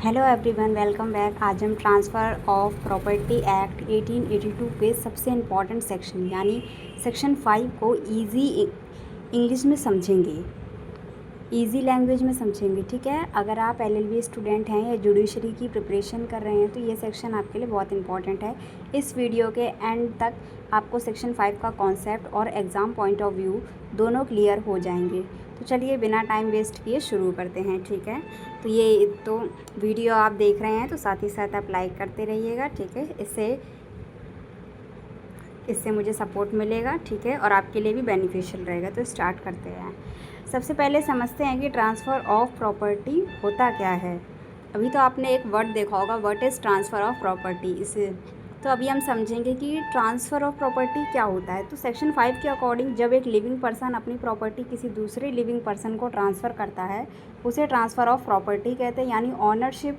Hello everyone, welcome back. आज हम transfer of property act 1882 के सबसे इम्पॉर्टेंट सेक्शन यानी सेक्शन 5 को इजी इंग्लिश में समझेंगे, इजी लैंग्वेज में समझेंगे। ठीक है, अगर आप एलएलबी स्टूडेंट हैं या जुडिशरी की प्रिपरेशन कर रहे हैं तो ये सेक्शन आपके लिए बहुत इंपॉर्टेंट है। इस वीडियो के एंड तक आपको सेक्शन 5 का कॉन्सेप्ट और एग्ज़ाम पॉइंट ऑफ व्यू दोनों क्लियर हो जाएंगे। तो चलिए बिना टाइम वेस्ट किए शुरू करते हैं। ठीक है, तो ये तो वीडियो आप देख रहे हैं तो साथ ही साथ आप लाइक करते रहिएगा। ठीक है, इससे मुझे सपोर्ट मिलेगा। ठीक है, और आपके लिए भी बेनिफिशियल रहेगा। तो स्टार्ट करते हैं। सबसे पहले समझते हैं कि ट्रांसफ़र ऑफ प्रॉपर्टी होता क्या है। अभी तो आपने एक वर्ड देखा होगा, what is transfer of property. इसे तो अभी हम समझेंगे कि ट्रांसफ़र ऑफ प्रॉपर्टी क्या होता है। तो सेक्शन 5 के अकॉर्डिंग जब एक लिविंग पर्सन अपनी प्रॉपर्टी किसी दूसरे लिविंग पर्सन को ट्रांसफ़र करता है उसे ट्रांसफ़र ऑफ प्रॉपर्टी कहते हैं। यानी ऑनरशिप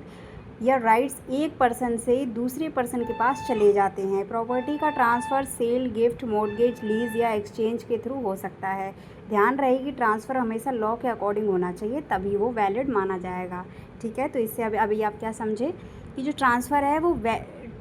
या राइट्स एक पर्सन से दूसरे पर्सन के पास चले जाते हैं। प्रॉपर्टी का transfer sale, gift, mortgage, lease या एक्सचेंज के थ्रू हो सकता है। ध्यान रहे कि ट्रांसफ़र हमेशा लॉ के अकॉर्डिंग होना चाहिए, तभी वो वैलिड माना जाएगा। ठीक है, तो इससे अभी आप क्या समझे कि जो ट्रांसफ़र है वो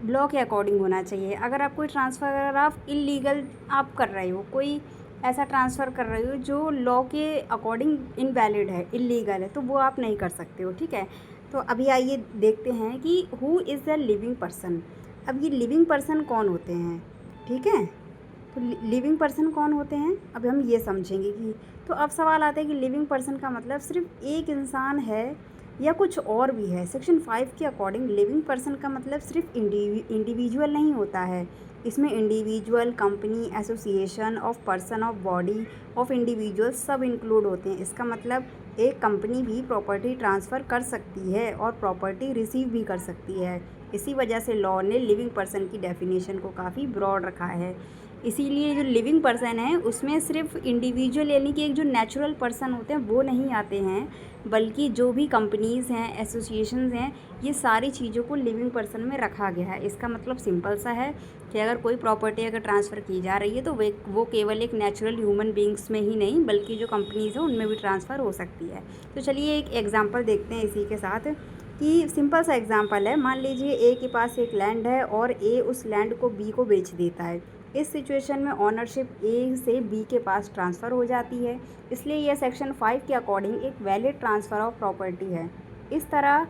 लॉ के अकॉर्डिंग होना चाहिए। अगर आप कोई ट्रांसफ़र अगर आप इलीगल आप कर रहे हो, कोई ऐसा ट्रांसफ़र कर रहे हो जो लॉ के अकॉर्डिंग इनवैलिड है, इलीगल है, तो वो आप नहीं कर सकते हो। ठीक है, तो अभी आइए देखते हैं कि who is the living person. अब ये लिविंग पर्सन कौन होते हैं। ठीक है, तो लिविंग पर्सन कौन होते हैं अब हम ये समझेंगे कि तो अब सवाल आता है कि लिविंग पर्सन का मतलब सिर्फ एक इंसान है या कुछ और भी है। सेक्शन 5 के अकॉर्डिंग लिविंग पर्सन का मतलब सिर्फ इंडिविजुअल नहीं होता है। इसमें individual, company, association of person, of body, of individual सब इंक्लूड होते हैं। इसका मतलब एक कंपनी भी प्रॉपर्टी ट्रांसफ़र कर सकती है और प्रॉपर्टी रिसीव भी कर सकती है। इसी वजह से लॉ ने लिविंग पर्सन की डेफिनेशन को काफ़ी ब्रॉड रखा है। इसीलिए जो लिविंग पर्सन है उसमें सिर्फ इंडिविजुअल यानी कि एक जो नेचुरल पर्सन होते हैं वो नहीं आते हैं, बल्कि जो भी कंपनीज़ हैं, एसोसिएशंस हैं, ये सारी चीज़ों को लिविंग पर्सन में रखा गया है। इसका मतलब सिंपल सा है कि अगर कोई प्रॉपर्टी अगर ट्रांसफ़र की जा रही है तो वो केवल एक नेचुरल ह्यूमन बींग्स में ही नहीं बल्कि जो कंपनीज़ हैं उनमें भी ट्रांसफ़र हो सकती है। तो चलिए एक एग्जांपल देखते हैं इसी के साथ कि सिंपल सा एग्जांपल है। मान लीजिए ए के पास एक लैंड है और ए उस लैंड को बी को बेच देता है। इस सिचुएशन में ऑनरशिप ए से बी के पास ट्रांसफ़र हो जाती है, इसलिए यह सेक्शन 5 के अकॉर्डिंग एक वैलिड ट्रांसफ़र ऑफ प्रॉपर्टी है। इस तरह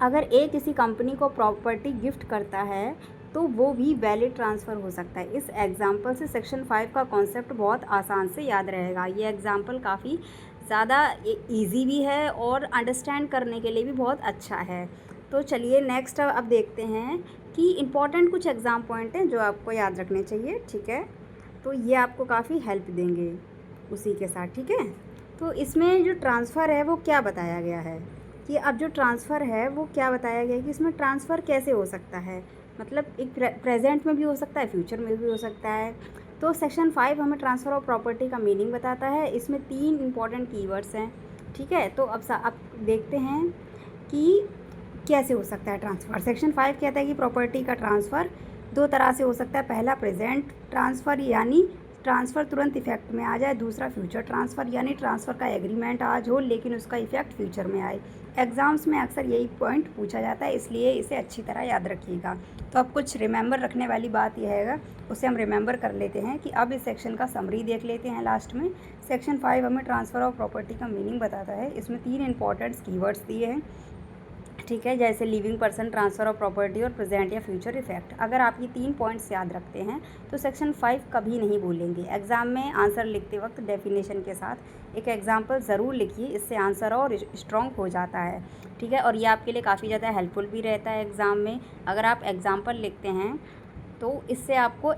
अगर ए किसी कंपनी को प्रॉपर्टी गिफ्ट करता है तो वो भी वैलिड ट्रांसफ़र हो सकता है। इस एग्जांपल से सेक्शन 5 का कॉन्सेप्ट बहुत आसान से याद रहेगा। ये एग्जांपल काफ़ी ज़्यादा इजी भी है और अंडरस्टैंड करने के लिए भी बहुत अच्छा है। तो चलिए नेक्स्ट अब देखते हैं कि इम्पॉर्टेंट कुछ एग्ज़ाम पॉइंट हैं जो आपको याद रखने चाहिए। ठीक है, तो ये आपको काफ़ी हेल्प देंगे उसी के साथ। ठीक है, तो इसमें जो ट्रांसफ़र है वो क्या बताया गया है कि अब जो ट्रांसफ़र है वो क्या बताया गया है कि इसमें ट्रांसफ़र कैसे हो सकता है। मतलब एक प्रेजेंट में भी हो सकता है, फ्यूचर में भी हो सकता है। तो सेक्शन 5 हमें ट्रांसफ़र ऑफ प्रॉपर्टी का मीनिंग बताता है। इसमें 3 इंपॉर्टेंट कीवर्ड्स हैं। ठीक है, तो अब देखते हैं कि कैसे हो सकता है ट्रांसफ़र। सेक्शन 5 कहता है कि प्रॉपर्टी का ट्रांसफ़र 2 तरह से हो सकता है। पहला प्रेजेंट ट्रांसफ़र यानी ट्रांसफ़र तुरंत इफेक्ट में आ जाए। दूसरा फ्यूचर ट्रांसफ़र यानी ट्रांसफ़र का एग्रीमेंट आज हो लेकिन उसका इफेक्ट फ्यूचर में आए। एग्ज़ाम्स में अक्सर यही पॉइंट पूछा जाता है, इसलिए इसे अच्छी तरह याद रखिएगा। तो अब कुछ रिमेंबर रखने वाली बात यह है, उसे हम रिमेंबर कर लेते हैं कि अब इस सेक्शन का समरी देख लेते हैं लास्ट में। सेक्शन 5 हमें ट्रांसफ़र ऑफ प्रॉपर्टी का मीनिंग बताता है। इसमें 3 इंपॉर्टेंट कीवर्ड्स दिए हैं। ठीक है, जैसे living person, transfer of property और प्रेजेंट या फ्यूचर इफेक्ट। अगर आप ये 3 पॉइंट्स याद रखते हैं तो सेक्शन 5 कभी नहीं भूलेंगे। एग्ज़ाम में आंसर लिखते वक्त डेफिनेशन के साथ एक एग्जांपल ज़रूर लिखिए, इससे आंसर और स्ट्रॉन्ग हो जाता है। ठीक है, और ये आपके लिए काफ़ी ज़्यादा हेल्पफुल भी रहता है एग्ज़ाम में। अगर आप एग्जाम्पल लिखते हैं तो इससे आपको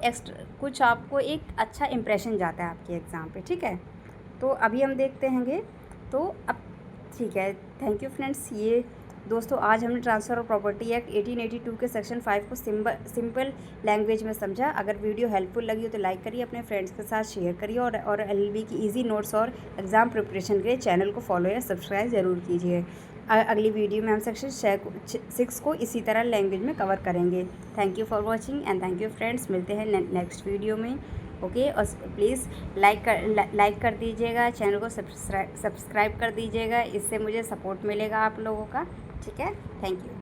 आपको एक अच्छा इंप्रेशन जाता है आपके एग्ज़ाम पे। ठीक है, तो अभी हम देखते हैंगे। तो अब ठीक है, थैंक यू फ्रेंड्स। ये दोस्तों आज हमने ट्रांसफ़र ऑफ प्रॉपर्टी एक्ट 1882 के सेक्शन 5 को सिंपल लैंग्वेज में समझा। अगर वीडियो हेल्पफुल लगी हो तो लाइक करिए, अपने फ्रेंड्स के साथ शेयर करिए और एलएलबी की इजी नोट्स और एग्ज़ाम प्रिपरेशन के लिए चैनल को फॉलो या सब्सक्राइब ज़रूर कीजिए। अगली वीडियो में हम सेक्शन 6 को इसी तरह लैंग्वेज में कवर करेंगे। Thank you for watching and thank you friends. मिलते हैं नेक्स्ट वीडियो में। ओके, और प्लीज़ लाइक कर दीजिएगा, चैनल को सब्सक्राइब कर दीजिएगा, इससे मुझे सपोर्ट मिलेगा आप लोगों का। ठीक है, थैंक यू।